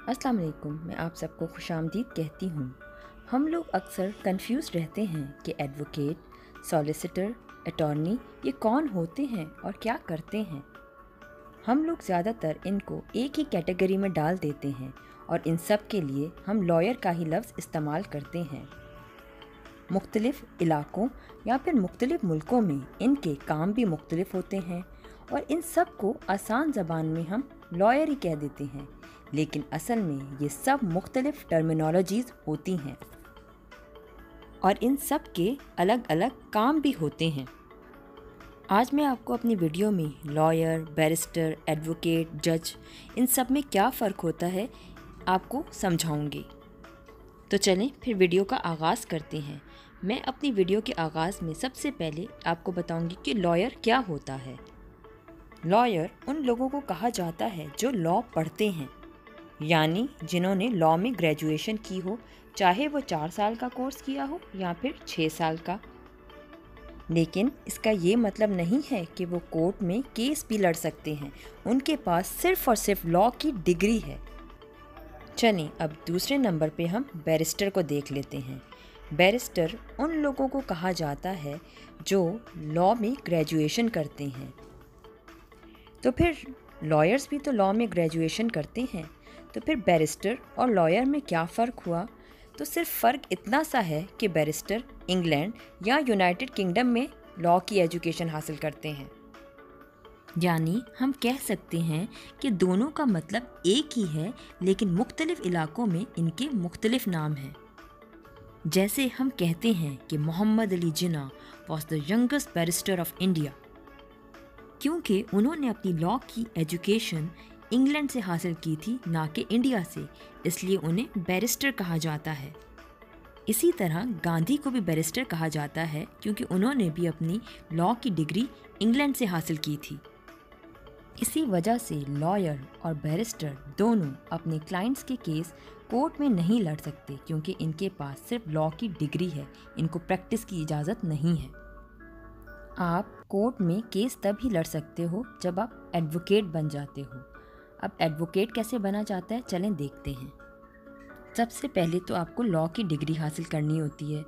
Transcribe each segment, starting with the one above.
अस्सलाम वालेकुम। मैं आप सबको खुशामदीद कहती हूँ। हम लोग अक्सर कंफ्यूज रहते हैं कि एडवोकेट, सॉलिसिटर, अटॉर्नी ये कौन होते हैं और क्या करते हैं। हम लोग ज़्यादातर इनको एक ही कैटेगरी में डाल देते हैं और इन सब के लिए हम लॉयर का ही लफ्ज़ इस्तेमाल करते हैं। मुख्तलिफ़ इलाक़ों या फिर मुख्तलिफ़ मुल्कों में इनके काम भी मुख्तलिफ होते हैं और इन सब को आसान ज़बान में हम लॉयर ही कह देते हैं, लेकिन असल में ये सब मुख्तलिफ टर्मिनोलॉजीज़ होती हैं और इन सब के अलग अलग काम भी होते हैं। आज मैं आपको अपनी वीडियो में लॉयर, बैरिस्टर, एडवोकेट, जज इन सब में क्या फ़र्क होता है आपको समझाऊंगी। तो चलें फिर वीडियो का आगाज़ करते हैं। मैं अपनी वीडियो के आगाज़ में सबसे पहले आपको बताऊंगी कि लॉयर क्या होता है। लॉयर उन लोगों को कहा जाता है जो लॉ पढ़ते हैं, यानी जिन्होंने लॉ में ग्रेजुएशन की हो, चाहे वो 4 साल का कोर्स किया हो या फिर 6 साल का। लेकिन इसका ये मतलब नहीं है कि वो कोर्ट में केस भी लड़ सकते हैं। उनके पास सिर्फ़ और सिर्फ लॉ की डिग्री है। चलिए अब दूसरे नंबर पे हम बैरिस्टर को देख लेते हैं। बैरिस्टर उन लोगों को कहा जाता है जो लॉ में ग्रेजुएशन करते हैं। तो फिर लॉयर्स भी तो लॉ में ग्रेजुएशन करते हैं, तो फिर बैरिस्टर और लॉयर में क्या फ़र्क हुआ? तो सिर्फ फ़र्क इतना सा है कि बैरिस्टर इंग्लैंड या यूनाइटेड किंगडम में लॉ की एजुकेशन हासिल करते हैं। यानी हम कह सकते हैं कि दोनों का मतलब एक ही है, लेकिन मुख्तलिफ इलाक़ों में इनके मुख्तलिफ नाम हैं। जैसे हम कहते हैं कि Mohammad Ali Jinnah was the youngest barrister of India, क्योंकि उन्होंने अपनी लॉ की एजुकेशन इंग्लैंड से हासिल की थी, ना कि इंडिया से, इसलिए उन्हें बैरिस्टर कहा जाता है। इसी तरह गांधी को भी बैरिस्टर कहा जाता है क्योंकि उन्होंने भी अपनी लॉ की डिग्री इंग्लैंड से हासिल की थी। इसी वजह से लॉयर और बैरिस्टर दोनों अपने क्लाइंट्स के केस कोर्ट में नहीं लड़ सकते, क्योंकि इनके पास सिर्फ लॉ की डिग्री है, इनको प्रैक्टिस की इजाज़त नहीं है। आप कोर्ट में केस तब ही लड़ सकते हो जब आप एडवोकेट बन जाते हो। अब एडवोकेट कैसे बना जाता है, चलें देखते हैं। सबसे पहले तो आपको लॉ की डिग्री हासिल करनी होती है,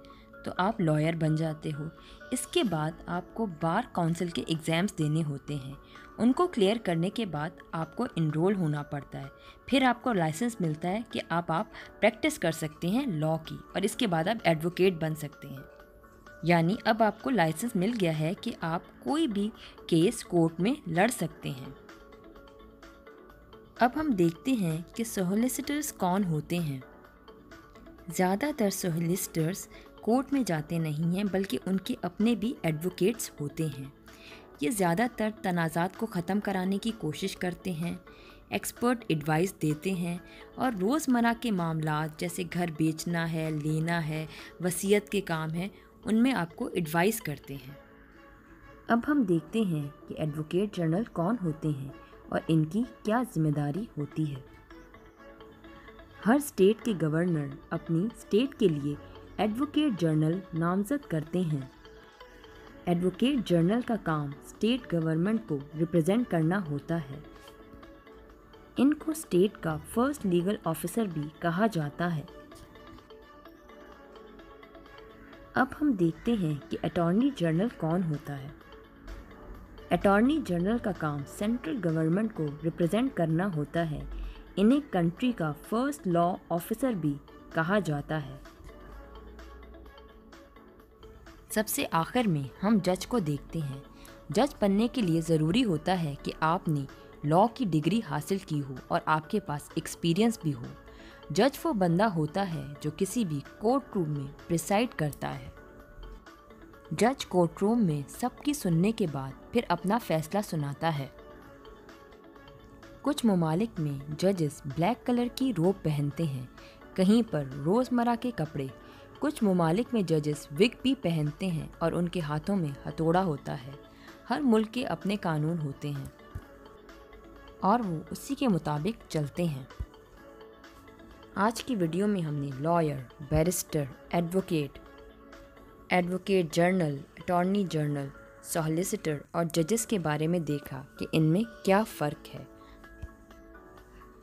तो आप लॉयर बन जाते हो। इसके बाद आपको बार काउंसिल के एग्ज़ाम्स देने होते हैं। उनको क्लियर करने के बाद आपको इनरोल होना पड़ता है। फिर आपको लाइसेंस मिलता है कि आप प्रैक्टिस कर सकते हैं लॉ की, और इसके बाद आप एडवोकेट बन सकते हैं। यानी अब आपको लाइसेंस मिल गया है कि आप कोई भी केस कोर्ट में लड़ सकते हैं। अब हम देखते हैं कि सॉलिसिटर्स कौन होते हैं। ज़्यादातर सॉलिसिटर्स कोर्ट में जाते नहीं हैं, बल्कि उनके अपने भी एडवोकेट्स होते हैं। ये ज़्यादातर तनाज़ात को ख़त्म कराने की कोशिश करते हैं, एक्सपर्ट एडवाइस देते हैं और रोज़मर्रा के मामलात जैसे घर बेचना है, लेना है, वसीयत के काम हैं, उनमें आपको एडवाइस करते हैं। अब हम देखते हैं कि एडवोकेट जनरल कौन होते हैं और इनकी क्या जिम्मेदारी होती है। हर स्टेट के गवर्नर अपनी स्टेट के लिए एडवोकेट जनरल नामज़द करते हैं। एडवोकेट जनरल का काम स्टेट गवर्नमेंट को रिप्रेजेंट करना होता है। इनको स्टेट का फर्स्ट लीगल ऑफिसर भी कहा जाता है। अब हम देखते हैं कि अटॉर्नी जनरल कौन होता है। अटॉर्नी जनरल का काम सेंट्रल गवर्नमेंट को रिप्रेजेंट करना होता है। इन्हें कंट्री का फर्स्ट लॉ ऑफिसर भी कहा जाता है। सबसे आखिर में हम जज को देखते हैं। जज बनने के लिए ज़रूरी होता है कि आपने लॉ की डिग्री हासिल की हो और आपके पास एक्सपीरियंस भी हो। जज वो बंदा होता है जो किसी भी कोर्ट रूम में प्रिसाइड करता है। जज कोर्ट रूम में सबकी सुनने के बाद फिर अपना फैसला सुनाता है। कुछ ममालिक में जजेस ब्लैक कलर की रोब पहनते हैं, कहीं पर रोज़मर्रा के कपड़े। कुछ ममालिक में जजेस विग भी पहनते हैं और उनके हाथों में हथौड़ा होता है। हर मुल्क के अपने कानून होते हैं और वो उसी के मुताबिक चलते हैं। आज की वीडियो में हमने lawyer, barrister, advocate general, attorney general, solicitor और जजेस के बारे में देखा कि इनमें क्या फ़र्क है।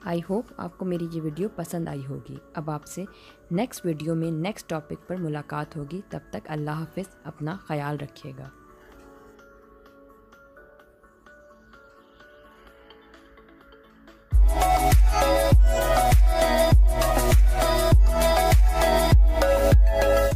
आई होप आपको मेरी ये वीडियो पसंद आई होगी। अब आपसे नेक्स्ट वीडियो में नेक्स्ट टॉपिक पर मुलाकात होगी। तब तक अल्लाह हाफ़िज़, अपना ख्याल रखिएगा।